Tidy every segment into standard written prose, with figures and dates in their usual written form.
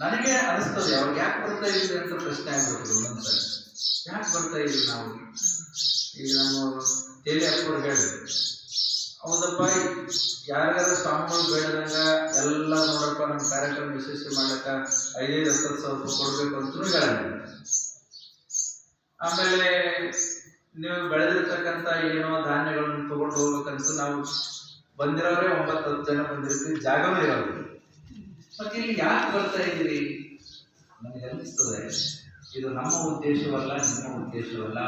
ನನಗೆ ಅನಿಸ್ತದೆ ಅವ್ರಿಗೆ ಯಾಕೆ ಬರ್ತಾ ಇದ್ವಿ ಅಂತ ಪ್ರಶ್ನೆ ಆಗ್ಬಿಟ್ಟಿದೆ ಒಂದೊಂದ್ಸಲ. ಯಾಕೆ ಬರ್ತಾ ಇದ್ವಿ ನಾವು? ಈಗ ನಮ್ಮ ತೇಲಿ ಹಾಕೋರು ಹೇಳಿದ್ರು, ಹೌದಪ್ಪ, ಯಾರ್ಯಾರು ಸ್ವಾಮಿಗಳು ಬೇಡದಂಗ ಎಲ್ಲ ನೋಡಪ್ಪ ನಮ್ಮ ಕಾರ್ಯಕ್ರಮ ಯಶಸ್ವಿ ಮಾಡ್ಲಕ್ಕ 5,000-10,000 ರೂಪಾಯಿ ಕೊಡ್ಬೇಕು ಅಂತೂ ಹೇಳಿದ್ರು. ಆಮೇಲೆ ನೀವು ಬೆಳೆದಿರ್ತಕ್ಕಂಥ ಏನೋ ಧಾನ್ಯಗಳನ್ನು ತಗೊಂಡು ಹೋಗ್ಬೇಕಂತ ನಾವು ಬಂದಿರೋರೇ 9-10 ಜನ ಬಂದಿರ್ತೀವಿ, ಜಾಗವೇ ಇರೋದು. ಮತ್ತೆ ಇಲ್ಲಿ ಯಾಕೆ ಬರ್ತಾ ಇದ್ದೀರಿ? ನನಗೆ ಅನಿಸ್ತದೆ ಇದು ನಮ್ಮ ಉದ್ದೇಶವಲ್ಲ, ನಿಮ್ಮ ಉದ್ದೇಶವಲ್ಲ.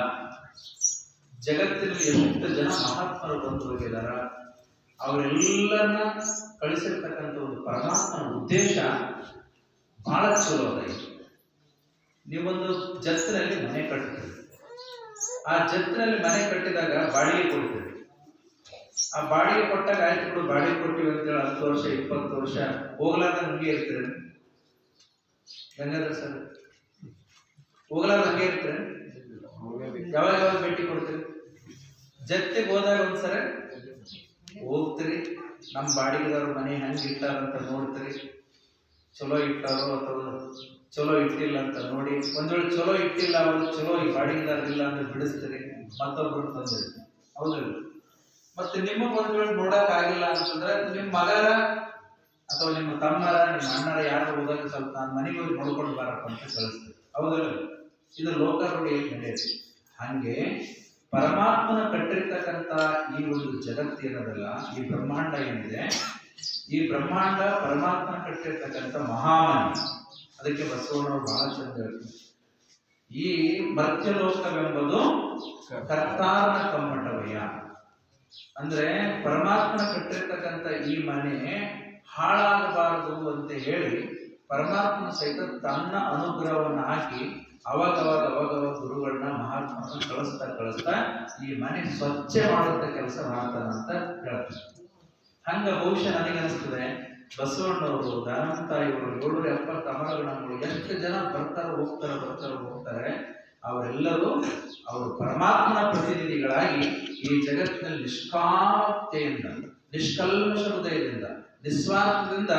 ಜಗತ್ತಿನಲ್ಲಿ ಎಷ್ಟು ಜನ ಮಹಾತ್ಮರು ಬಂದು ಹೋಗಿದಾರ, ಅವರೆಲ್ಲರನ್ನ ಕಳಿಸಿರ್ತಕ್ಕಂಥ ಒಂದು ಪರಮಾತ್ಮನ ಉದ್ದೇಶ ಬಹಳ ಚಲೋ ಅದ. ನೀವೊಂದು ಜತ್ತಿನಲ್ಲಿ ಮನೆ ಕಟ್ತೀರಿ, ಆ ಜತ್ತಿನಲ್ಲಿ ಮನೆ ಕಟ್ಟಿದಾಗ ಬಾಡಿಗೆ ಕೊಡ್ತೀರಿ. ಆ ಬಾಡಿಗೆ ಕೊಟ್ಟಾಗ ಆಯ್ತು ಬಿಡು, ಬಾಡಿಗೆ ಕೊಟ್ಟಿವಿ ಅಂತೇಳಿ 10 ವರ್ಷ 20 ವರ್ಷ ಹೋಗ್ಲಾರ್ದ ಹಂಗೆ ಇರ್ತೀರಿ. ಹೆಂಗದ ಸರ್? ಹೋಗ್ಲಾರ್ದ ಹಂಗೆ ಇರ್ತೀರಿ? ಯಾವಾಗ ಯಾವಾಗ ಭೇಟಿ ಕೊಡ್ತೀರಿ? ಜತ್ತಿಗೆ ಹೋದಾಗ ಒಂದ್ಸರ ಹೋಗ್ತೀರಿ, ನಮ್ಮ ಬಾಡಿಗೆದವ್ರ ಮನೆ ಹೆಂಗೆ ಇಟ್ಟಾರಂತ ನೋಡ್ತೀರಿ. ಚಲೋ ಇಟ್ಟಾರೋ ಅಥವಾ ಚಲೋ ಇಟ್ಟಿಲ್ಲ ಅಂತ ನೋಡಿ, ಒಂದ್ ವೇಳೆ ಚಲೋ ಇಟ್ಟಿಲ್ಲ, ಅವ್ರು ಚಲೋ ಈ ಬಾಡಿಗೆದಾರ ಇಲ್ಲ ಅಂದ್ರೆ ಬಿಡಿಸ್ತೀರಿ, ಮತ್ತೊಬ್ಬರು ತಂದಿರ್ತೀರಿ. ಹೌದಿಲ್ಲ? ಮತ್ತೆ ನಿಮಗ್ ಒಂದ್ ವೇಳೆ ನೋಡಕ್ ಆಗಿಲ್ಲ ಅಂತಂದ್ರೆ ನಿಮ್ ಮಗರ ಅಥವಾ ನಿಮ್ಮ ತಮ್ಮರ, ನಿಮ್ಮ ಅಣ್ಣರ ಯಾರು ಹೋದಾಗ ಸ್ವಲ್ಪ ನಾನು ಮನೆಗೆ ಹೋಗಿ ನೋಡ್ಕೊಂಡು ಬಾರಪ್ಪ ಅಂತ ಕಳಿಸ್ತೀವಿ. ಹೌದಲ್ಲ? ಇದು ಲೋಕ ರೂಢಿಯಲ್ಲಿ ನಡೆಯುತ್ತೆ. ಹಂಗೆ ಪರಮಾತ್ಮನ ಕಟ್ಟಿರ್ತಕ್ಕಂಥ ಈ ಒಂದು ಜಗತ್ತು ಏನದಲ್ಲ, ಈ ಬ್ರಹ್ಮಾಂಡ ಏನಿದೆ, ಈ ಬ್ರಹ್ಮಾಂಡ ಪರಮಾತ್ಮನ ಕಟ್ಟಿರ್ತಕ್ಕಂಥ ಮಹಾಮನೆ. ಅದಕ್ಕೆ ಬಸವಣ್ಣವರು ಬಹಳ ಚಂದ ಹೇಳ್ತಾರೆ, ಈ ಮರ್ತ್ಯಲೋಕವೆಂಬುದು ಕರ್ತಾರನ ಕಮ್ಮಟವಯ್ಯ. ಅಂದ್ರೆ ಪರಮಾತ್ಮನ ಕಟ್ಟಿರ್ತಕ್ಕಂಥ ಈ ಮನೆ ಹಾಳಾಗಬಾರದು ಅಂತ ಹೇಳಿ ಪರಮಾತ್ಮನ ಸಹಿತ ತನ್ನ ಅನುಗ್ರಹವನ್ನು ಹಾಕಿ ಅವಾಗ ಗುರುಗಳನ್ನ ಮಹಾತ್ಮನ ಕಳಿಸ್ತಾ ಈ ಮನೆ ಸ್ವಚ್ಛ ಮಾಡುವಂತ ಕೆಲಸ ಮಾಡ್ತಾನಂತ ಹೇಳ್ತಾರೆ. ಹಂಗ ಬಹುಶಃ ನನಗೆ ಅನಿಸ್ತದೆ ಬಸವಣ್ಣವರು, ದಾನಂತಾಯಿಯವರು, 770 ಅಮರಗಣಗಳು ಎಷ್ಟು ಜನ ಹೋಗ್ತಾರೆ, ಅವರೆಲ್ಲರೂ ಅವರು ಪರಮಾತ್ಮನ ಪ್ರತಿನಿಧಿಗಳಾಗಿ ಈ ಜಗತ್ತಿನಲ್ಲಿ ನಿಷ್ಕಾಮತೆಯಿಂದ, ನಿಷ್ಕಲ್ಮಶ ಹೃದಯದಿಂದ, ನಿಸ್ವಾರ್ಥದಿಂದ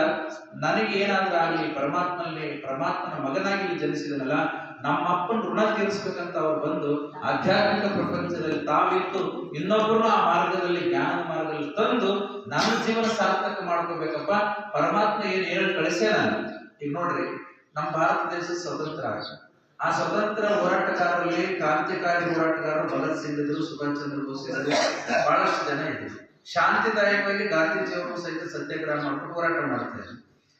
ನನಗೆ ಏನಾದ್ರೂ ಆಗಲಿ, ಪರಮಾತ್ಮನ ಮಗನಾಗಿ ಜನಿಸಿದನಲ್ಲ, ನಮ್ಮಪ್ಪನ ಋಣ ತೀರಿಸ್ಬೇಕಂತ ಅವ್ರು ಬಂದು ಆಧ್ಯಾತ್ಮಿಕ ಪ್ರಪಂಚದಲ್ಲಿ ತಾವಿತ್ತು ಇನ್ನೊಬ್ಬರು ಆ ಮಾರ್ಗದಲ್ಲಿ, ಜ್ಞಾನದ ಮಾರ್ಗದಲ್ಲಿ ತಂದು ನನ್ನ ಜೀವನ ಸಾರ್ಥಕ ಮಾಡ್ಕೋಬೇಕಪ್ಪ. ಪರಮಾತ್ಮ ಏನ್ ಹೇಳಿ ಕಳಿಸೇ ನಾನು. ಈಗ ನೋಡ್ರಿ, ನಮ್ಮ ಭಾರತ ದೇಶ ಸ್ವತಂತ್ರ, ಆ ಸ್ವತಂತ್ರ ಹೋರಾಟಗಾರರಲ್ಲಿ ಕ್ರಾಂತಿಕಾರಿ ಹೋರಾಟಗಾರರು ಭಗತ್ ಸಿಂಗ್ ಇದ್ರು, ಸುಭಾಷ್ ಚಂದ್ರ ಬೋಸ್ ಇದ್ರು, ಬಹಳಷ್ಟು ಜನ ಇದ್ರು. ಶಾಂತಿದಾಯಕವಾಗಿ ಗಾಂಧೀಜಿಯವರು ಸಹಿತ ಸತ್ಯಾಗ್ರಹ ಮಾಡ್ಕೊಂಡು ಹೋರಾಟ ಮಾಡ್ತಾರೆ.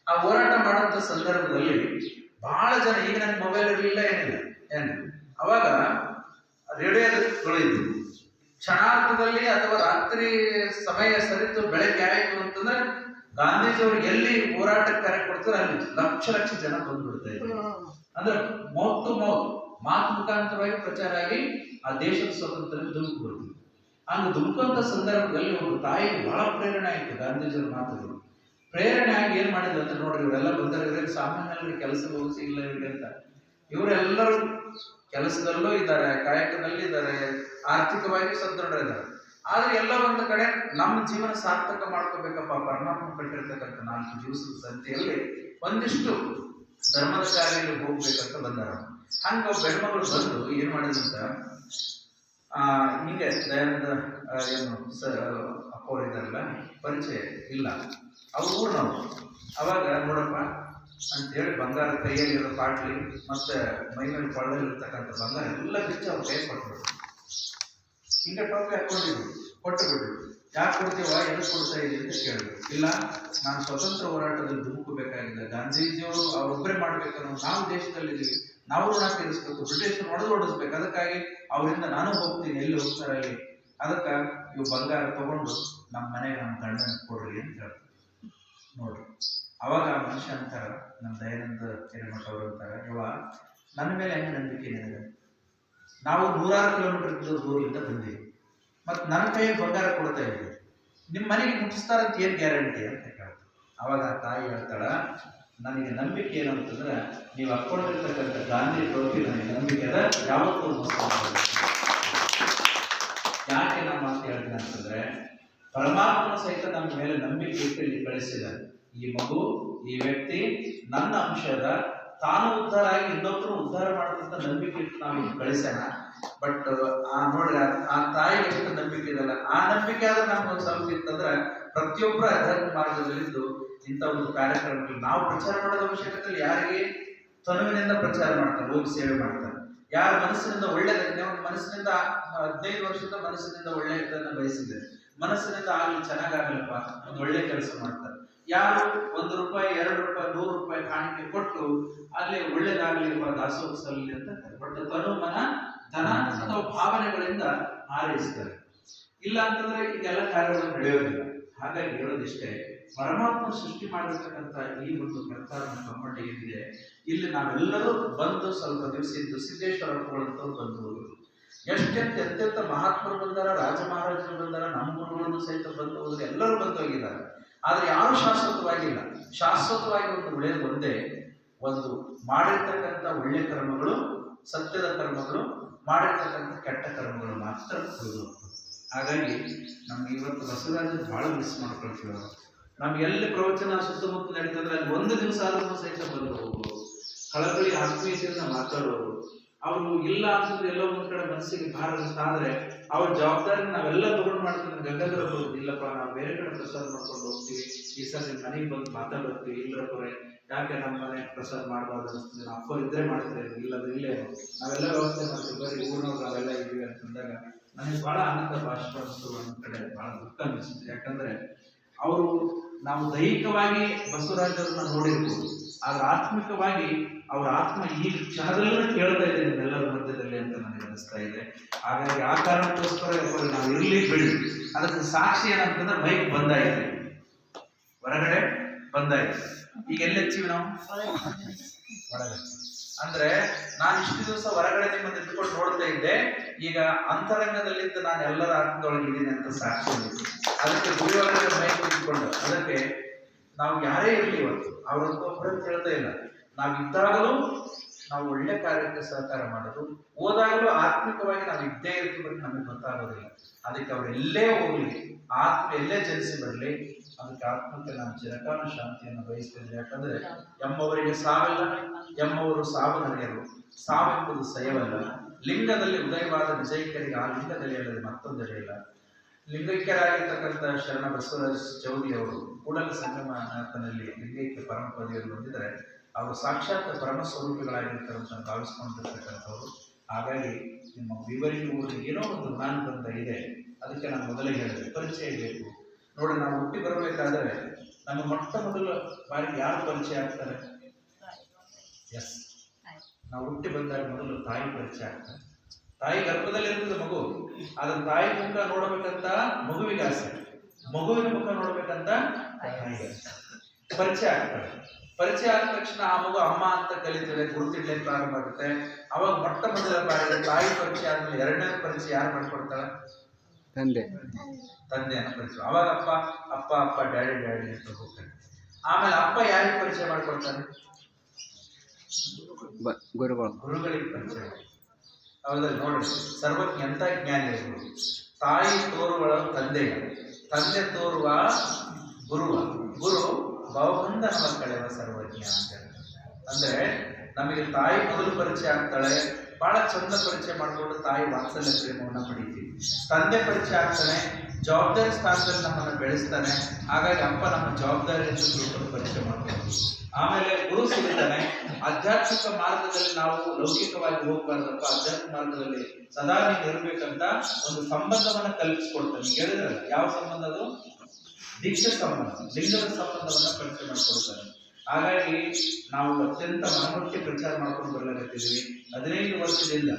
ಆ ಹೋರಾಟ ಮಾಡುವಂತ ಸಂದರ್ಭದಲ್ಲಿ ಬಹಳ ಜನ, ಈಗ ನನ್ನ ಮೊಬೈಲ್ ಇರಲಿಲ್ಲ, ಏನಿಲ್ಲ, ಅವಾಗ ರೇಡಿಯೋಗಳು ಇದ್ವು. ಕ್ಷಣಾರ್ಥದಲ್ಲಿ ಅಥವಾ ರಾತ್ರಿ ಸಮಯ ಸರಿತು ಬೆಳಗ್ಗೆ ಆಯ್ತು ಅಂತಂದ್ರೆ ಗಾಂಧೀಜಿಯವರು ಎಲ್ಲಿ ಹೋರಾಟಕ್ಕೆ ಕರೆ ಕೊಡ್ತಾರೆ ಅಲ್ಲಿ ಲಕ್ಷ ಜನ ಬಂದ್ಬಿಡ್ತಾ ಇದ್ರು. ಅಂದ್ರೆ ಮೌತ್ ಟು ಮೌತ್, ಮಾತು ಮುಖಾಂತರವಾಗಿ ಪ್ರಚಾರ ಆಗಿ ಆ ದೇಶದ ಸ್ವಾತಂತ್ರ್ಯ ಧುಮುಕ್ಬಿಡ್ತೀವಿ. ಹಂಗ ಧುಮುಕುವಂತ ಸಂದರ್ಭದಲ್ಲಿ ಒಂದು ತಾಯಿಗೆ ಬಹಳ ಪ್ರೇರಣೆ ಆಯ್ತು ಗಾಂಧೀಜಿಯವರ ಮಾತುಗಳು. ಪ್ರೇರಣೆ ಆಗಿ ಏನ್ ಮಾಡಿದ್ರು ಅಂತ ನೋಡ್ರಿ, ಇವರೆಲ್ಲ ಬಂದರೆ ಸಾಮಾನ್ಯರಿಗೆ ಕೆಲಸ ಹೋಗಿಸಿ ಇಲ್ಲ ಇವ್ರಿಗೆ ಅಂತ, ಇವರೆಲ್ಲರೂ ಕೆಲಸದಲ್ಲೂ ಇದ್ದಾರೆ, ಕಾಯಕದಲ್ಲಿ ಇದ್ದಾರೆ, ಆರ್ಥಿಕವಾಗಿ ಸದೃಢ ಇದ್ದಾರೆ. ಆದ್ರೆ ಎಲ್ಲ ಒಂದು ಕಡೆ ನಮ್ಮ ಜೀವನ ಸಾರ್ಥಕ ಮಾಡ್ಕೋಬೇಕಪ್ಪ, ಪರಮಾತ್ಮ ಕಟ್ಟಿರ್ತಕ್ಕಂಥ 4 ದಿವಸದ ಸಂತೆಯಲ್ಲಿ ಒಂದಿಷ್ಟು ಧರ್ಮದ ಕಾರ್ಯದಲ್ಲಿ ಹೋಗ್ಬೇಕಂತ ಬಂದಾರ. ಹಂಗ ಬೆಣ್ಮಗಳು ಬಂದು ಏನ್ ಮಾಡಿದಂತ, ಹಿಂಗೆ ದಯಾನಂದ ಏನು ಅಪ್ಪವ್ರು ಇದಾರಲ್ಲ, ಪರಿಚಯ ಇಲ್ಲ, ಅವ್ರ ಊರ್ನವ್ರು. ಅವಾಗ ನೋಡಪ್ಪ ಅಂತ ಹೇಳಿ ಬಂಗಾರ ಕೈಯಲ್ಲಿರೋ ಪಾಟ್ಲಿ ಮತ್ತೆ ಮೈ ಮೇಲೆ ಕೊಳ್ಳಲ್ಲಿರ್ತಕ್ಕಂಥ ಬಂಗಾರ ಎಲ್ಲ ಬಿಚ್ಚಿ ಅವ್ರ ಕೈ ಕೊಟ್ಬಿಡ್ರು. ಹಿಂಗೆ ಟೋಪಿ ಹಾಕೊಂಡಿದ್ರು, ಕೊಟ್ಟು ಬಿಡ್ರು. ಯಾಕೆ ಕೊಡ್ತೀವ, ಎದಕ್ಕೆ ಕೊಡ್ತಾ ಇದೀವಿ ಅಂತ ಕೇಳಿದ್ರು. ಇಲ್ಲ, ನಾನು ಸ್ವತಂತ್ರ ಹೋರಾಟದಲ್ಲಿ ಧುಮುಕಬೇಕಾಗಿದೆ, ಗಾಂಧೀಜಿಯವರು ಅವರೊಬ್ಬರೇ ಮಾಡ್ಬೇಕನ್ನೋ, ನಾವು ದೇಶದಲ್ಲಿದ್ದೀವಿ, ನಾವು ಋಣ ತೀರಿಸ್ಬೇಕು, ಬ್ರಿಟಿಷರು ಹೊಡೆಸ್ಬೇಕು, ಅದಕ್ಕಾಗಿ ಅವರಿಂದ ನಾನು ಹೋಗ್ತೀನಿ, ಎಲ್ಲಿ ಹೋಗ್ತಾರೆ ಅಲ್ಲಿ, ಅದಕ್ಕೆ ಇವು ಬಂಗಾರ ತಗೊಂಡು ನಮ್ಮ ಮನೆಗೆ ನಮ್ಮ ಗಂಡನ ಕೊಡ್ರಿ ಅಂತ ಹೇಳ್ತಾರೆ. ನೋಡ್ರಿ, ಅವಾಗ ಆ ಮನುಷ್ಯ ಅಂತಾರ, ನಮ್ಮ ದಯಾನಂದ ಹಿರೇಮಠ ಅವರು ಅಂತಾರ, ಇವ ನನ್ನ ಮೇಲೆ ಹೆಂಗೆ ನಂಬಿಕೆ ನಿನಗೆ, ನಾವು 100 ಕಿಲೋಮೀಟರ್ ದೂರದಿಂದ ಬಂದೀವಿ, ಮತ್ತು ನನ್ನ ಕೈಗೆ ಬಂಗಾರ ಕೊಡ್ತಾ ಇದ್ದೀವಿ, ನಿಮ್ಮ ಮನೆಗೆ ಮುಟ್ಟಿಸ್ತಾರಂತ ಏನು ಗ್ಯಾರಂಟಿ ಅಂತ ಹೇಳ್ತಾರೆ. ಅವಾಗ ಆ ತಾಯಿ ಹೇಳ್ತಾಳ, ನನಗೆ ನಂಬಿಕೆ ಏನು ಅಂತಂದ್ರೆ ನೀವು ಹಾಕೊಂಡಿರ್ತಕ್ಕಂಥ ಗಾಂಧಿ ಟೋಪಿ ನನಗೆ ನಂಬಿಕೆ ಅದ, ಯಾವತ್ತೂ ಮೋಸ ಮಾಡೋದು. ಯಾಕೆ ನಮ್ಮ ಅಂತ ಹೇಳ್ತೀನಿ ಅಂತಂದ್ರೆ ಪರಮಾತ್ಮ ಸಹಿತ ನಮ್ಮ ಮೇಲೆ ನಂಬಿಕೆ ಇಟ್ಟು ಇಲ್ಲಿ ಕಳಿಸಿದ. ಈ ಮಗು ಈ ವ್ಯಕ್ತಿ ನನ್ನ ಅಂಶದ, ತಾನು ಉದ್ಧಾರ ಆಗಿ ಇನ್ನೊಬ್ಬರು ಉದ್ಧಾರ ಮಾಡದಂತ ನಂಬಿಕೆ ಇಟ್ಟು ನಾವು ಕಳಿಸೋಣ. ಬಟ್ ನೋಡ್ರಿ ಆ ತಾಯಿಗೆ ಎಷ್ಟು ನಂಬಿಕೆ ಇದಲ್ಲ, ಆ ನಂಬಿಕೆ ಆದ್ರೆ ನಮ್ಗೆ ಒಂದು ಸ್ವಲ್ಪ ಇತ್ತಂದ್ರೆ ಪ್ರತಿಯೊಬ್ಬರ ಅಧ್ಯಾತ್ಮ ಮಾರ್ಗದಲ್ಲಿದ್ದು ಇಂಥ ಒಂದು ಕಾರ್ಯಕ್ರಮಗಳು ನಾವು ಪ್ರಚಾರ ಮಾಡೋದ ಅವಶ್ಯಕತೆ ಯಾರಿಗೆ ತನುವಿನಿಂದ ಪ್ರಚಾರ ಮಾಡ್ತಾರೆ, ಹೋಗಿ ಸೇವೆ ಮಾಡ್ತಾರೆ. ಯಾರ ಮನಸ್ಸಿನಿಂದ ಒಳ್ಳೆಯದಕ್ಕೆ, ಒಂದು ಮನಸ್ಸಿನಿಂದ 15 ವರ್ಷದಿಂದ ಮನಸ್ಸಿನಿಂದ ಒಳ್ಳೆಯದನ್ನ ಬಯಸಿದೆ, ಮನಸ್ಸಿನಿಂದ ಆಗಲಿ ಚೆನ್ನಾಗಾಗಲಪ್ಪ ಒಂದು ಒಳ್ಳೆ ಕೆಲಸ ಮಾಡ್ತಾರೆ. ಯಾರು 1 ರೂಪಾಯಿ 2 ರೂಪಾಯಿ 100 ರೂಪಾಯಿ ಕಾಣಿಕೆ ಕೊಟ್ಟು ಅಲ್ಲಿ ಒಳ್ಳೇದಾಗಲಿಪ್ಪ ದಾಸೋಹ ಸಲ್ಲಿ ಅಂತ ಬಟ್ ತನು ಮನ ಧನ ಅಥವಾ ಭಾವನೆಗಳಿಂದ ಹಾರೈಸ್ತಾರೆ. ಇಲ್ಲ ಅಂತಂದ್ರೆ ಈಗೆಲ್ಲ ಕಾರ್ಯಗಳು ನಡೆಯೋದಿಲ್ಲ. ಹಾಗಾಗಿ ಹೇಳೋದಿಷ್ಟೇ, ಪರಮಾತ್ಮ ಸೃಷ್ಟಿ ಮಾಡಿರ್ತಕ್ಕಂಥ ಈ ಒಂದು ಪ್ರಚಾರ ಕಮ್ಮಟ ಏನಿದೆ, ಇಲ್ಲಿ ನಾವೆಲ್ಲರೂ ಬಂದು ಸ್ವಲ್ಪ ದಿವಸ ಇದ್ದು ಸಿದ್ದೇಶ್ವರ ಅಪ್ಪಗಳಂತವ್ರು ಬಂದು ಹೋದರು. ಎಂತೆಂತ ಮಹಾತ್ಮರು ಬಂದಾರ, ರಾಜ ಮಹಾರಾಜರು ಬಂದಾರ, ನಮ್ಮ ಗುರುಗಳನ್ನು ಸಹಿತ ಬಂದು ಹೋದ್ರು, ಎಲ್ಲರೂ ಬಂದು ಹೋಗಿದ್ದಾರೆ. ಆದ್ರೆ ಯಾರು ಶಾಶ್ವತವಾಗಿಲ್ಲ. ಶಾಶ್ವತವಾಗಿ ಒಂದು ಉಳಿಯೋದು ಒಂದೇ, ಒಂದು ಮಾಡಿರ್ತಕ್ಕಂಥ ಒಳ್ಳೆ ಕರ್ಮಗಳು, ಸತ್ಯದ ಕರ್ಮಗಳು, ಮಾಡಿರ್ತಕ್ಕಂಥ ಕೆಟ್ಟ ಕರ್ಮಗಳು ಮಾತ್ರ ಉಳಿದು. ಹಾಗಾಗಿ ನಮ್ಗೆ ಇವತ್ತು ಬಸವರಾಜ ಬಹಳ ಮಿಸ್ ಮಾಡ್ಕೊಳ್ತೀವಿ. ನಮ್ಗೆ ಎಲ್ಲಿ ಪ್ರವಚನ ಸುತ್ತಮುತ್ತ ನಡೀತಂದ್ರೆ ಅಲ್ಲಿ ಒಂದು ದಿವಸ ಆದ್ರೂ ಸಹಿತ ಬಂದು ಹೋಗೋರು, ಕಳಕಳಿ ಆತ್ಮೀಯತೆಯಿಂದ ಮಾತಾಡೋರು. ಅವರು ಇಲ್ಲ ಅಂತಂದ್ರೆ ಎಲ್ಲೋ ಒಂದ್ ಕಡೆ ಮನಸ್ಸಿಗೆ ಭಾರ ಆದ್ರೆ ಅವ್ರ ಜವಾಬ್ದಾರಿ ನಾವೆಲ್ಲ ತಗೊಂಡು ಮಾಡ್ತೀವಿ. ಗಂಗಾಧರ ಇಲ್ಲಪ್ಪ, ನಾವು ಬೇರೆ ಕಡೆ ಪ್ರಸಾದ ಮಾಡ್ಕೊಂಡು ಹೋಗ್ತೀವಿ, ಈ ಸಲ ಮನೆಗೆ ಬಂದು ಮಾತಾಡ್ತೀವಿ, ಇಲ್ಲರಪ್ಪರೆ ಯಾಕೆ ನಮ್ಮ ಮನೆ ಪ್ರಸಾದ ಮಾಡಬಾರ್ದು ಅನಿಸ್ತದೆ, ನಾವು ಅಪ್ಪರು ಇದ್ರೆ ಮಾಡ್ತೇವೆ, ಇಲ್ಲದ್ರೆ ಇಲ್ಲೇ ನಾವೆಲ್ಲ ವ್ಯವಸ್ಥೆ ಮಾಡ್ತೀವಿ, ಬರೀ ಊರಿನವ್ರು ನಾವೆಲ್ಲ ಇದೀವಿ ಅಂತಂದಾಗ ನನಗೆ ಬಹಳ ಆನಂದ ಭಾಷೆ ಒಂದು ಕಡೆ ಬಹಳ ದುಃಖ ಅನಿಸುತ್ತೆ. ಯಾಕಂದ್ರೆ ಅವರು, ನಾವು ದೈಹಿಕವಾಗಿ ಬಸವರಾಜರನ್ನ ನೋಡಿರ್ಬೋದು, ಆದ್ರೆ ಆತ್ಮಿಕವಾಗಿ ಅವ್ರ ಆತ್ಮ ಈ ಕ್ಷಣದಲ್ಲೂ ಕೇಳ್ತಾ ಇದೆ ನಿಮ್ಮೆಲ್ಲರ ಮಧ್ಯದಲ್ಲಿ ಅಂತ ನನಗೆ ಅನಿಸ್ತಾ ಇದೆ. ಹಾಗಾಗಿ ಆ ಕಾರಣಕ್ಕೋಸ್ಕರ ನಾವು ಇರ್ಲಿ ಬಿಡಿ. ಅದಕ್ಕೆ ಸಾಕ್ಷಿ ಏನಂತಂದ್ರೆ ಬೈಕ್ ಬಂದಾಯ್ತು, ಹೊರಗಡೆ ಬಂದಾಯ್ತು. ಈಗ ಎಲ್ಲೆಚ್ಚಿವಿ ನಾವು ಒಳಗಡೆ. ಅಂದ್ರೆ ನಾನು ಇಷ್ಟು ದಿವಸ ಹೊರಗಡೆ ನಿಮ್ಮನ್ನು ಇಟ್ಕೊಂಡು ನೋಡ್ತಾ ಇದ್ದೆ, ಈಗ ಅಂತರಂಗದಲ್ಲಿದ್ದ ನಾನು ಎಲ್ಲರ ಆತ್ಮದೊಳಗೆ ಇದ್ದೀನಿ ಅಂತ ಸಾಕ್ಷಿ. ಅದಕ್ಕೆ ಗುರುವೊಳಗಡೆ ಮೈಕ್ ಇಟ್ಕೊಂಡು, ಅದಕ್ಕೆ ನಾವು ಯಾರೇ ಇರಲಿ ಇವತ್ತು ಅವರಂತ ಒಬ್ಬರನ್ನು ಹೇಳ್ತಾ ಇಲ್ಲ, ನಾವಿದ್ದಾಗಲೂ ನಾವು ಒಳ್ಳೆ ಕಾರ್ಯಕ್ಕೆ ಸಹಕಾರ ಮಾಡೋದು, ಹೋದಾಗಲೂ ಆತ್ಮಿಕವಾಗಿ ನಾವು ಇದ್ದೇ ಇರ್ತೀವಿ, ನಮಗೆ ಗೊತ್ತಾಗೋದಿಲ್ಲ. ಅದಕ್ಕೆ ಅವ್ರು ಎಲ್ಲೇ ಹೋಗ್ಲಿ, ಆತ್ಮ ಎಲ್ಲೇ ಜನಿಸಿ ಬರಲಿ, ಅದಕ್ಕೆ ಆತ್ಮಕ್ಕೆ ನಾನು ಚಿರಕಾಲ ಶಾಂತಿಯನ್ನು ಬಯಸ್ತೇನೆ. ಯಾಕಂದ್ರೆ ಎಮ್ಮವರಿಗೆ ಸಾವಿಲ್ಲ, ಎಮ್ಮವರು ಸಾವನರಿಯರು, ಸಾವೆಂಬುದು ಸಯವಲ್ಲ. ಲಿಂಗದಲ್ಲಿ ಉದಯವಾದ ವಿಜಯಕರಿಗೆ ಆ ಲಿಂಗದಲ್ಲಿ ಅಲ್ಲದೆ ಮತ್ತೊಂದೆಡೆಯಿಲ್ಲ. ಲಿಂಗೈಕ್ಯರಾಗಿರ್ತಕ್ಕಂಥ ಶರಣ ಬಸವರಾಜ ಚೌಧರಿ ಅವರು ಕೂಡಲ ಸಂಗಮನಲ್ಲಿ ಲಿಂಗೈಕ್ಯ ಪರಮ ಪದವಿಯಲ್ಲಿ ಬಂದಿದ್ದಾರೆ. ಅವರು ಸಾಕ್ಷಾತ್ ಪರಮ ಸ್ವರೂಪಿಗಳಾಗಿರ್ತಾರಂತ ಭಾವಿಸ್ಕೊಂಡಿರ್ತಕ್ಕಂಥವ್ರು. ಹಾಗಾಗಿ ನಿಮ್ಮ ವಿವರಿಗೆ ಊರಿಗೆ ಏನೋ ಒಂದು ಜ್ಞಾನಬಂಧ ಇದೆ. ಅದಕ್ಕೆ ನಾನು ಮೊದಲೇ ಹೇಳಿದೆ, ಪರಿಚಯ ಬೇಕು ನೋಡಿ. ನಾವು ಹುಟ್ಟಿ ಬರಬೇಕಾದ್ರೆ ನಮ್ಮ ಮೊಟ್ಟ ಮೊದಲ ಬಾರಿಗೆ ಯಾರು ಪರಿಚಯ ಆಗ್ತಾರೆ? ಎಸ್, ನಾವು ಹುಟ್ಟಿ ಬಂದಾಗ ಮೊದಲು ತಾಯಿ ಪರಿಚಯ ಆಗ್ತಾರೆ. ತಾಯಿ ಗರ್ಭದಲ್ಲಿ ಇರ್ತದೆ ಮಗು, ಆದ್ರೆ ತಾಯಿ ಮುಖ ನೋಡ್ಬೇಕಂತ ಮಗುವಿಗೆ ಆಸೆ, ಮಗುವಿನ ಮುಖ ನೋಡ್ಬೇಕಂತ ತಾಯಿಗೆ ಪರಿಚಯ ಆಗ್ತಾರೆ. ಪರಿಚಯ ಆದ ತಕ್ಷಣ ಆ ಮಗು ಅಮ್ಮ ಅಂತ ಕಲಿತದೆ, ಗುರುತಿಡ್ಲಿಕ್ಕೆ ಪ್ರಾರಂಭ ಆಗುತ್ತೆ. ಅವಾಗ ಮೊಟ್ಟ ಮೊದಲ ಬಾರಿಗೆ ತಾಯಿ ಪರಿಚಯ ಆದ್ಮೇಲೆ ಎರಡನೇ ಪರಿಚಯ ಯಾರು ಮಾಡ್ಕೊಡ್ತಾಳೆ? ತಂದೆಯನ್ನು ಪರಿಚಯ. ಅವಾಗ ಅಪ್ಪ ಅಪ್ಪ ಅಪ್ಪ ಡ್ಯಾಡಿ ಡ್ಯಾಡಿ ಅಂತ ಹೋಗ್ತಾನೆ. ಆಮೇಲೆ ಅಪ್ಪ ಯಾರಿಗೆ ಪರಿಚಯ ಮಾಡ್ಕೊಡ್ತಾನೆ? ಗುರುಗಳಿಗೆ ಪರಿಚಯ. ಹೌದಲ್ಲ ನೋಡ್ರಿ, ಸರ್ವಜ್ಞ ಎಂತ ಜ್ಞಾನಿಗಳು. ತಾಯಿ ತೋರುವ ತಂದೆಯ, ತಂದೆ ತೋರುವ ಗುರುವ, ಗುರು ಭಾವಬಂಧ ನಮ್ಮ ಕಳೆವ ಸರ್ವಜ್ಞ ಅಂತ ಹೇಳ್ತಾರೆ. ಅಂದ್ರೆ ನಮಗೆ ತಾಯಿ ಮೊದಲು ಪರಿಚಯ ಆಗ್ತಾಳೆ, ಬಹಳ ಚಂದ ಪರಿಚಯ ಮಾಡಿಕೊಂಡು ತಾಯಿ ವಾತ್ಸಲ್ಯ ಪ್ರೇಮವನ್ನು ಪಡಿತೀವಿ. ತಂದೆ ಪರಿಚಯ ಆಗ್ತಾನೆ, ಜವಾಬ್ದಾರಿ ಸ್ಥಾನದಲ್ಲಿ ನಮ್ಮನ್ನು ಬೆಳೆಸ್ತಾನೆ. ಹಾಗಾಗಿ ಅಪ್ಪ ನಮ್ಮ ಜವಾಬ್ದಾರಿ ಅಂತ ತಿಳ್ಕೊಂಡು ಪರಿಚಯ ಮಾಡ್ತೀವಿ. ಆಮೇಲೆ ಗುರು ಸಿಗುತ್ತಾನೆ. ಆಧ್ಯಾತ್ಮಿಕ ಮಾರ್ಗದಲ್ಲಿ ನಾವು ಲೌಕಿಕವಾಗಿ ಹೋಗ್ಬಾರ್ದಪ್ಪ, ಆಧ್ಯಾತ್ಮಿಕ ಮಾರ್ಗದಲ್ಲಿ ಸದಾ ನೀನು ಇರ್ಬೇಕಂತ ಒಂದು ಸಂಬಂಧವನ್ನ ಕಲ್ಪಿಸ್ಕೊಡ್ತಾನೆ. ಹೇಳಿದ್ರಲ್ಲ, ಯಾವ ಸಂಬಂಧ ಅದು? ದೀಕ್ಷೆ ಸಂಬಂಧ, ಲಿಂಗದ ಸಂಬಂಧವನ್ನ ಪರಿಚಯ ಮಾಡಿಕೊಡ್ತಾನೆ. ಹಾಗಾಗಿ ನಾವು ಅತ್ಯಂತ ಮನಮುಟ್ಟಿ ಪ್ರಚಾರ ಮಾಡ್ಕೊಂಡು ಬರ್ಲಾಗತ್ತಿದ್ದೀವಿ. 15 ವರ್ಷದಿಂದ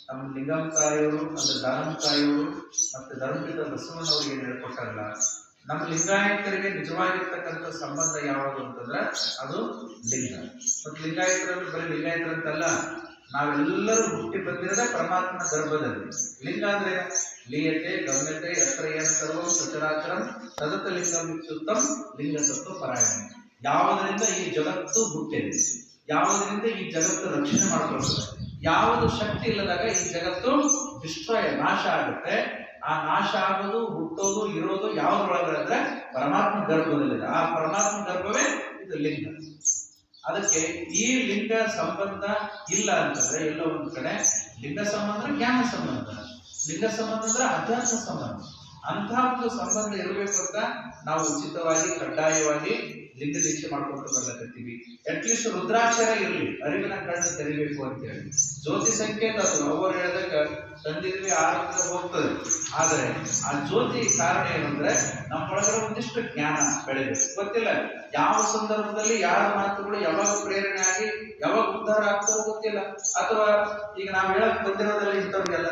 ನಮ್ಮ ಲಿಂಗಂ ತಾಯಿಯವರು ಅಂದ್ರೆ ದಾನಂ ತಾಯಿಯವರು ಮತ್ತೆ ಧರ್ಮಪಿತ ಬಸವಣ್ಣವರಿಗೆ ಹೇಳ್ಕೊಟ್ಟಾರಲ್ಲ, ನಮ್ಮ ಲಿಂಗಾಯತರಿಗೆ ನಿಜವಾಗಿರ್ತಕ್ಕಂಥ ಸಂಬಂಧ ಯಾವುದು ಅಂತಂದ್ರೆ ಅದು ಲಿಂಗ. ಮತ್ತು ಲಿಂಗಾಯತರಲ್ಲಿ ಬರೀ ಲಿಂಗಾಯತರಂತಲ್ಲ, ನಾವೆಲ್ಲರೂ ಹುಟ್ಟಿ ಬಂದಿರೋದೇ ಪರಮಾತ್ಮನ ಗರ್ಭದಲ್ಲಿ. ಲಿಂಗ ಅಂದ್ರೆ ಲೀಯತೆ ಗಮ್ಯತೆ ಯತ್ರ ಏನ ಸರ್ವಂ ಸಚರಾಚರಂ ತದತ ಲಿಂಗಂ ಯುಕ್ತಂ ಲಿಂಗ ಸತ್ವ ಪರಾಯಣ. ಯಾವುದರಿಂದ ಈ ಜಗತ್ತು ಹುಟ್ಟಿದೆ, ಯಾವುದರಿಂದ ಈ ಜಗತ್ತು ರಕ್ಷಣೆ ಮಾಡ್ಕೊಳ್ತದೆ, ಯಾವುದು ಶಕ್ತಿ ಇಲ್ಲದಾಗ ಈ ಜಗತ್ತು ಡಿಸ್ಟ್ರಾಯ್ ನಾಶ ಆಗುತ್ತೆ. ಆ ನಾಶ ಆಗೋದು, ಹುಟ್ಟೋದು, ಇರೋದು ಯಾವುದ್ರೊಳಗೆ ಅಂದ್ರೆ ಪರಮಾತ್ಮ ಗರ್ಭದಲ್ಲಿದೆ. ಆ ಪರಮಾತ್ಮ ಗರ್ಭವೇ ಇದು ಲಿಂಗ. ಅದಕ್ಕೆ ಈ ಲಿಂಗ ಸಂಬಂಧ ಇಲ್ಲ ಅಂತಂದ್ರೆ ಎಲ್ಲೋ ಒಂದು ಕಡೆ ಲಿಂಗ ಸಂಬಂಧ ಜ್ಞಾನ ಸಂಬಂಧ, ಲಿಂಗ ಸಂಬಂಧ ಅಂದ್ರೆ ಅಧ್ಯಾತ್ಮ ಸಂಬಂಧ. ಅಂತಹ ಒಂದು ಸಂಬಂಧ ಇರಬೇಕು ಅಂತ ನಾವು ಉಚಿತವಾಗಿ ಕಡ್ಡಾಯವಾಗಿ ಲಿಂಗ ದೀಕ್ಷೆ ಮಾಡ್ಕೊಂಡು ಬರ್ಲಕತ್ತೀವಿ. ಅಟ್ಲೀಸ್ಟ್ ರುದ್ರಾಕ್ಷರ ಇರಲಿ, ಅರಿವಿನ ಕಣ್ಣು ತೆರಿಬೇಕು ಅಂತ ಹೇಳಿ. ಜ್ಯೋತಿ ಸಂಕೇತ ಅದು ಅವರು ಹೇಳಿದಾಗ ತಂದಿದ್ವಿ ಆರೋಗ್ಯ ಹೋಗ್ತದೆ. ಆದರೆ ಆ ಜ್ಯೋತಿ ಕಾರಣ ಏನಂದ್ರೆ ನಮ್ಮೊಳಗಡೆ ಒಂದಿಷ್ಟು ಜ್ಞಾನ ಬೆಳೆಬೇಕು. ಗೊತ್ತಿಲ್ಲ ಯಾವ ಸಂದರ್ಭದಲ್ಲಿ ಯಾರ ಮಾತುಗಳು ಯಾವಾಗ ಪ್ರೇರಣೆ ಆಗಿ ಯಾವಾಗ ಉದ್ಧಾರ ಆಗ್ತಾರೋ ಗೊತ್ತಿಲ್ಲ. ಅಥವಾ ಈಗ ನಾವು ಹೇಳಕ್ ಬಂದಿರೋದೆಲ್ಲ ಇಂಥವ್ರಿಗೆಲ್ಲ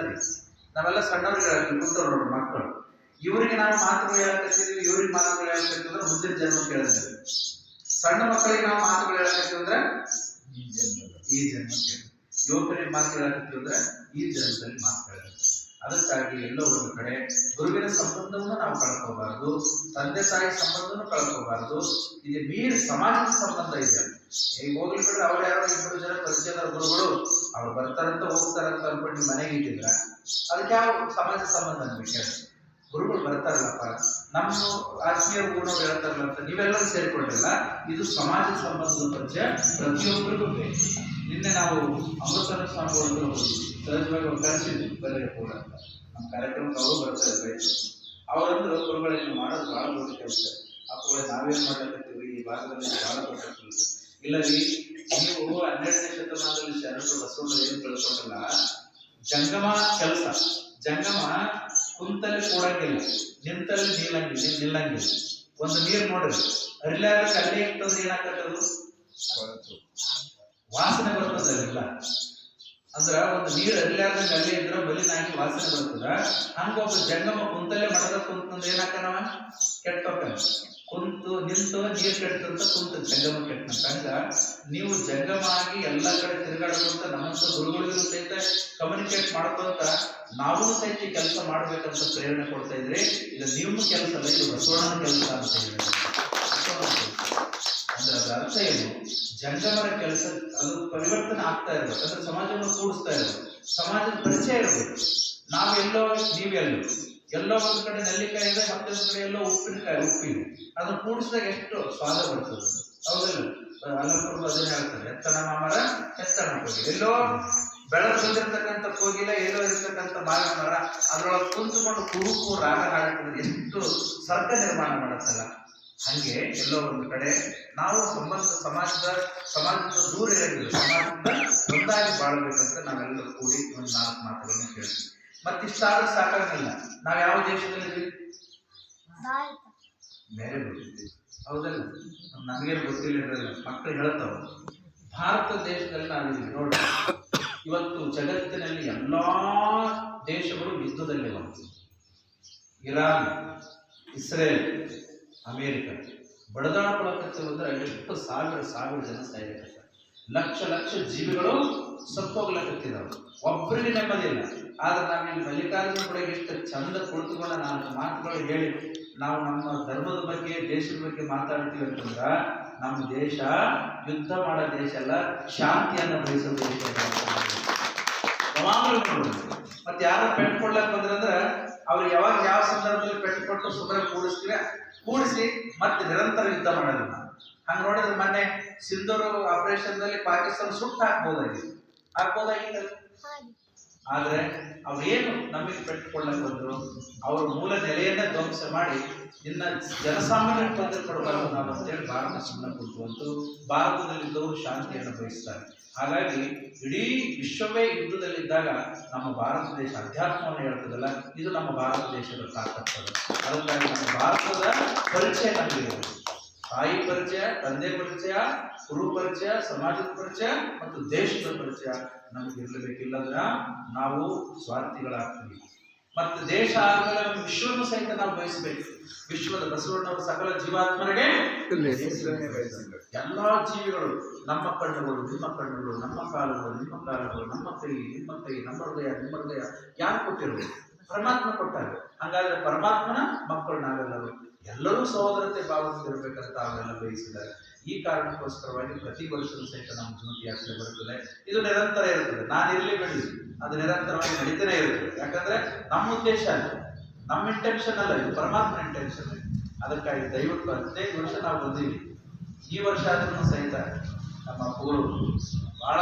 ನಾವೆಲ್ಲ ಸಣ್ಣವ್ರಿಗೆ ಕೂತವ್ರು ನೋಡ್ರಿ ಮಕ್ಕಳು, ಇವರಿಗೆ ನಾವು ಮಾತುಗಳು ಹೇಳಕತ್ತಿದ್ವಿ, ಇವ್ರಿಗೆ ಮಾತುಗಳು ಹೇಳಕತ್ತಿದ್ರೆ ಮುಂದಿನ ಜನ್ಮ ಕೇಳಿದ್ವಿ. ಸಣ್ಣ ಮಕ್ಕಳಿಗೆ ನಾವು ಮಾತುಗಳು ಹೇಳಕತ್ತೀವಿ ಅಂದ್ರೆ ಈ ಜನ್ಮ ಕೇಳಿ, ಯುವಕರಿಗೆ ಮಾತು ಹೇಳಕತ್ತೀವಿ ಅಂದ್ರೆ ಈ ಜನ್ಮದಲ್ಲಿ ಮಾತು ಹೇಳಬೇಕು. ಅದಕ್ಕಾಗಿ ಎಲ್ಲೋ ಒಂದು ಕಡೆ ಗುರುವಿನ ಸಂಬಂಧವನ್ನು ನಾವು ಕಳ್ಕೋಬಾರದು, ತಂದೆ ತಾಯಿ ಸಂಬಂಧವನ್ನು ಕಳ್ಕೋಬಾರದು. ಇದು ಮೀರಿ ಸಮಾಜದ ಸಂಬಂಧ ಇದೆ. ಈಗ ಹೋಗ್ಲಿ ಬಿಡ್ರೆ ಅವ್ರು ಯಾರೋ 2 ಜನ ಪರಿಚಯದ ಗುರುಗಳು ಅವ್ರು ಬರ್ತಾರಂತ ಹೋಗ್ತಾರಂತ ಅನ್ಕೊಂಡು ಮನೆಗೆ ಇಟ್ಟಿದ್ರ ಅದಕ್ಕೆ ಯಾವ ಸಮಾಜ ಸಂಬಂಧ ಅನ್ಬೇಕು? ಗುರುಗಳು ಬರ್ತಾರಲ್ಲಪ್ಪ, ನಮ್ಮ ಆತ್ಮೀಯ ಗುರುಗಳು ಹೇಳ್ತಾರಲ್ಲ ಅಂತ ನೀವೆಲ್ಲರೂ ಸೇರ್ಕೊಂಡಿಲ್ಲ. ಇದು ಸಮಾಜ ಸಂಬಂಧದ ಪರಿಚಯ ಪ್ರತಿಯೊಬ್ಬರಿಗೂ ಬೇಕು. ನಿನ್ನೆ ನಾವು ಅಮೃತಸರ ಸ್ವಾಮಿಗಳು ಸಹಜವಾಗಿ ಒಂದು ಕರೆಸಿದ್ವಿ, ಬರೀ ಕೂಡ ನಮ್ಮ ಕಾರ್ಯಕ್ರಮಕ್ಕೆ ಅವರು ಬರ್ತಾ ಇದ್ದಾರೆ. ಅವರಂದ್ರು ಗುರುಗಳನ್ನು ಮಾಡೋದು ಬಹಳ ದೊಡ್ಡ ಕೆಲಸ, ಅಪ್ಪಗಳೇ ನಾವೇನ್ ಮಾಡ್ಲಕತ್ತೀವಿ ಈ ಭಾಗದಲ್ಲಿ ಬಹಳ ದೊಡ್ಡ ಕೆಲಸ. ಇಲ್ಲ ರೀ, ನೀವು 12ನೇ ಶತಮಾನದಲ್ಲಿ ಶರಣರು ಬಸವಣ್ಣ ಏನು ಕಳ್ಕೊಟ್ಟಲ್ಲ, ಜಂಗಮ ಕೆಲಸ. ಜಂಗಮ ಕುಂತಲ್ಲಿ ಕೂಡಂಗಿಲ್ಲ, ನಿಂತಲ್ಲಿ ನಿಲ್ಲಂಗಿಲ್ಲ. ಒಂದು ನೀರು ನೋಡ್ರಿ, ಅರಿಲಾರ ಅಲ್ಲೇ ಇಟ್ಟಂದ್ರೆ ಏನಾಗತ್ತದು ವಾಸನೆ ಬರ್ತದಲ್ಲ. ಅಂದ್ರ ಒಂದು ನೀರು ಅರಿಲಾರ್ದಂಗೆ ಅಲ್ಲೇ ಇದ್ರ ಬಲಿನಾಗಿ ವಾಸನೆ ಬರ್ತದ. ಹಂಗೊಬ್ಬ ಜಂಗಮ ಕುಂತಲ್ಲೇ ಮಠದ ಕುಂತಂದ್ರೆ ಏನಾಕನವ ಕೆಟ್ಟೋಕ. ಕುಂತು ನಿಂತು ನೀರು ಕೆಟ್ಟಂತ ಕುಂತ ಜಂಗಮ ಕೆಟ್ಟಂತ. ಹಂಗ ನೀವು ಜಂಗಮ ಆಗಿ ಎಲ್ಲ ಕಡೆ ತಿರುಗಾಡ್ಕೊಂತ ನಮ್ಮಂತ ಗುರುಗಳಿಗೂ ಸಹಿತ ಕಮ್ಯುನಿಕೇಟ್ ಮಾಡ್ಕೊಂತ ನಾವು ಸಹಿತ ಕೆಲಸ ಮಾಡ್ಬೇಕಂತ ಪ್ರೇರಣೆ ಕೊಡ್ತಾ ಇದ್ರಿ. ಇದು ನಿಮ್ಮ ಕೆಲಸ ಅಲ್ಲ, ಇದು ಬಸವಣ್ಣನ ಕೆಲಸ ಅಂತ ಹೇಳಿ. ಅಂದ್ರೆ ಅದರ ಅರ್ಥ ಏನು? ಜಂಗಮರ ಕೆಲಸ ಅದು ಪರಿವರ್ತನೆ ಆಗ್ತಾ ಇರ್ಬೇಕು. ಅಂದ್ರೆ ಸಮಾಜವನ್ನು ಕೂಡಿಸ್ತಾ ಇರ್ಬೇಕು, ಸಮಾಜದ ಪರಿಚಯ ಇರಬೇಕು. ನಾವೆಲ್ಲೋ ನೀವೆಲ್ಲೋ ಎಲ್ಲೋ ಒಂದು ಕಡೆ ನೆಲ್ಲಿಕಾಯಿ ಇದೆ, ಮತ್ತೊಂದು ಕಡೆ ಎಲ್ಲೋ ಉಪ್ಪಿದೆ. ಅದನ್ನ ಕೂಡಿಸಿದಾಗ ಎಷ್ಟು ಸ್ವಾದ ಬರ್ತದೆ, ಹೌದಲ್ಲ? ಅಲ್ಲಪುರ ಅದನ್ನ ಹೇಳ್ತಾರೆ, ಎತ್ತನ ಮಾಮರ ಎತ್ತನ ಹೋಗಿ. ಎಲ್ಲೋ ಬೆಳಕು ಬಂದಿರ್ತಕ್ಕಂಥ ಕೋಗಿಲ, ಎಲ್ಲೋ ಇರ್ತಕ್ಕಂಥ ಮಾವಿನ ಮರ, ಅದ್ರೊಳಗೆ ಕುಂತುಕೊಂಡು ಕುರುಕು ರಾಗ ಹಾಡಿದ್ರೆ ಎಷ್ಟು ಸ್ವರ್ಗ ನಿರ್ಮಾಣ ಮಾಡುತ್ತಲ್ಲ. ಹಂಗೆ ಎಲ್ಲೋ ಒಂದು ಕಡೆ ನಾವು ಸಮಾಜದಿಂದ ದೂರ ಇರಂಗಿಲ್ಲ, ಸಮಾಜದಿಂದ ಒಂದಾಗಿ ಬಾಳ್ಬೇಕಂತ ನಾವೆಲ್ಲರೂ ಕೂಡಿ ಒಂದು 4 ಮಾತುಗಳನ್ನು ಕೇಳ್ತೀವಿ. ಮತ್ತಿಷ್ಟಾದ್ರೂ ಸಾಕಾಗಿಲ್ಲ. ನಾವ್ ಯಾವ ದೇಶದಲ್ಲಿ ಬೇರೆ ಬಿಟ್ಟಿದ್ವಿ, ಹೌದಲ್ಲ? ನಮಗೇನು ಗೊತ್ತಿಲ್ಲ, ಮಕ್ಕಳು ಹೇಳ್ತಾವ. ಭಾರತ ದೇಶದಲ್ಲಿ ನಾವಿದ್ದೀವಿ ನೋಡಿ. ಇವತ್ತು ಜಗತ್ತಿನಲ್ಲಿ ಎಲ್ಲಾ ದೇಶಗಳು ಯುದ್ಧದಲ್ಲಿ ಬಂತು. ಇರಾನ್, ಇಸ್ರೇಲ್, ಅಮೇರಿಕ ಬಡದಾಡ್ಕೊಳಕತ್ತಿರೋದ್ರೆ ಎಷ್ಟು ಸಾವಿರ ಜನ ಸಾಯಕತ್ತಾರೆ. ಲಕ್ಷ ಜೀವಿಗಳು ಸತ್ತೋಗ್ಲಕತ್ತಿದಾವೆ, ಒಬ್ಬರಿಗೆ ನೆಮ್ಮದಿ ಇಲ್ಲ. ಆದ್ರೆ ನಾವಿಲ್ಲಿ ಮಲ್ಲಿಕಾರ್ಜುನ ಕೂಡ ಇಷ್ಟು ಚಂದ ಕುಳಿತುಕೊಂಡ 4 ಮಾತುಗಳು ಹೇಳಿ ನಾವು ನಮ್ಮ ಧರ್ಮದ ಬಗ್ಗೆ, ದೇಶದ ಬಗ್ಗೆ ಮಾತಾಡ್ತೀವಿ ಅಂತಂದ್ರ ನಮ್ಮ ದೇಶ ಯುದ್ಧ ಮಾಡೋ ದೇಶ ಅಲ್ಲ, ಶಾಂತಿಯನ್ನು ಬಯಸೋ ದೇಶ. ಯಾವಾಗಲೂ ಮತ್ತೆ ಯಾರು ಪೆಟ್ಕೊಡ್ಲಕ್ ಬಂದ್ರಂದ್ರ ಅವ್ರಿಗೆ ಯಾವಾಗ ಯಾವ ಸಂದರ್ಭದಲ್ಲಿ ಪೆಟ್ಟುಕೊಟ್ಟು ಸುಮ್ಮನೆ ಕೂಡಿಸಿ ಮತ್ತೆ ನಿರಂತರ ಯುದ್ಧ ಮಾಡೋದಿಲ್ಲ. ಹಂಗ ನೋಡಿದ್ರೆ ಮೊನ್ನೆ ಸಿಂಧೂರು ಆಪರೇಷನ್ದಲ್ಲಿ ಪಾಕಿಸ್ತಾನ ಸುಟ್ಟು ಹಾಕ್ಬೋದಾಗಿಲ್ಲ. ಆದ್ರೆ ಅವ್ರೇನು ನಮಗೆ ಪೆಟ್ಟುಕೊಳ್ಳಕ್ ಬಂದ್ರು, ಅವ್ರ ಮೂಲ ನೆಲೆಯನ್ನ ಧ್ವಂಸ ಮಾಡಿ ಇನ್ನ ಜನಸಾಮಾನ್ಯರಿಗೆ ತೊಂದರೆ ಕೊಡಬಾರದು ನಾವು ಅಂತೇಳಿ ಭಾರತ ಸುಮ್ಮನೆ ಕುಂತು ಭಾರತದಲ್ಲಿದ್ದವರು ಶಾಂತಿಯನ್ನು ಬಯಸ್ತಾರೆ. ಹಾಗಾಗಿ ಇಡೀ ವಿಶ್ವವೇ ಯುದ್ಧದಲ್ಲಿದ್ದಾಗ ನಮ್ಮ ಭಾರತ ದೇಶ ಅಧ್ಯಾತ್ಮವನ್ನು ಹೇಳ್ತದಲ್ಲ, ಇದು ನಮ್ಮ ಭಾರತ ದೇಶದ ತಾಕತ್ತದು. ಅದಕ್ಕಾಗಿ ನಮ್ಮ ಭಾರತದ ಪರಿಚಯ ನಮಗಿರಬೇಕು. ತಾಯಿ ಪರಿಚಯ, ತಂದೆ ಪರಿಚಯ, ಗುರು ಪರಿಚಯ, ಸಮಾಜದ ಪರಿಚಯ ಮತ್ತು ದೇಶದ ಪರಿಚಯ ನಮಗಿರ್ಲೇಬೇಕಿಲ್ಲದ್ರ ನಾವು ಸ್ವಾರ್ಥಿಗಳಾಗ್ತೀವಿ. ಮತ್ತು ದೇಶ ಆದ್ಮೇಲೆ ವಿಶ್ವವನ್ನು ಸಹಿತ ನಾವು ಬಯಸಬೇಕು. ವಿಶ್ವದ ಬಸವಣ್ಣವರು ಸಕಲ ಜೀವಾತ್ಮರಿಗೆ ಎಲ್ಲಾ ಜೀವಿಗಳು, ನಮ್ಮ ಕಣ್ಣುಗಳು ನಿಮ್ಮ ಕಣ್ಣುಗಳು, ನಮ್ಮ ಕಾಲುಗಳು ನಿಮ್ಮ ಕಾಲುಗಳು, ನಮ್ಮ ಕೈ ನಿಮ್ಮ ಕೈ, ನಮ್ಮ ಹೃದಯ ಯಾರು ಕೊಟ್ಟಿರ್ಬೇಕು? ಪರಮಾತ್ಮ ಕೊಟ್ಟಾರೆ. ಹಾಗಾದ್ರೆ ಪರಮಾತ್ಮನ ಮಕ್ಕಳು ನಾವೆಲ್ಲರೂ ಎಲ್ಲರೂ ಸಹೋದರತೆ ಭಾವಿಸಿರ್ಬೇಕಂತ ಅವೆಲ್ಲ ಬಯಸಿದ್ದಾರೆ. ಈ ಕಾರಣಕ್ಕೋಸ್ಕರವಾಗಿ ಪ್ರತಿ ವರ್ಷವೂ ಸಹಿತ ನಮ್ಮ ಜ್ಯೋತಿ ಯಾತ್ರೆ ಬರುತ್ತದೆ. ಇದು ನಿರಂತರ ಇರುತ್ತದೆ. ನಾನಿರ್ಲಿ ಬಿಡಿ, ಅದು ನಿರಂತರವಾಗಿ ನಡೀತಾನೆ ಇರುತ್ತದೆ. ಯಾಕಂದ್ರೆ ನಮ್ಮ ಉದ್ದೇಶ ಅಲ್ಲ, ನಮ್ಮ ಇಂಟೆನ್ಷನ್ ಅಲ್ಲ, ಇದು ಪರಮಾತ್ಮ ಇಂಟೆನ್ಷನ್. ಅದಕ್ಕಾಗಿ ದಯವಿಟ್ಟು 15 ವರ್ಷ ನಾವು ಬಂದೀವಿ. ಈ ವರ್ಷ ಆದ್ರೂ ಸಹಿತ ನಮ್ಮ ಅಪ್ಪಗಳು ಬಹಳ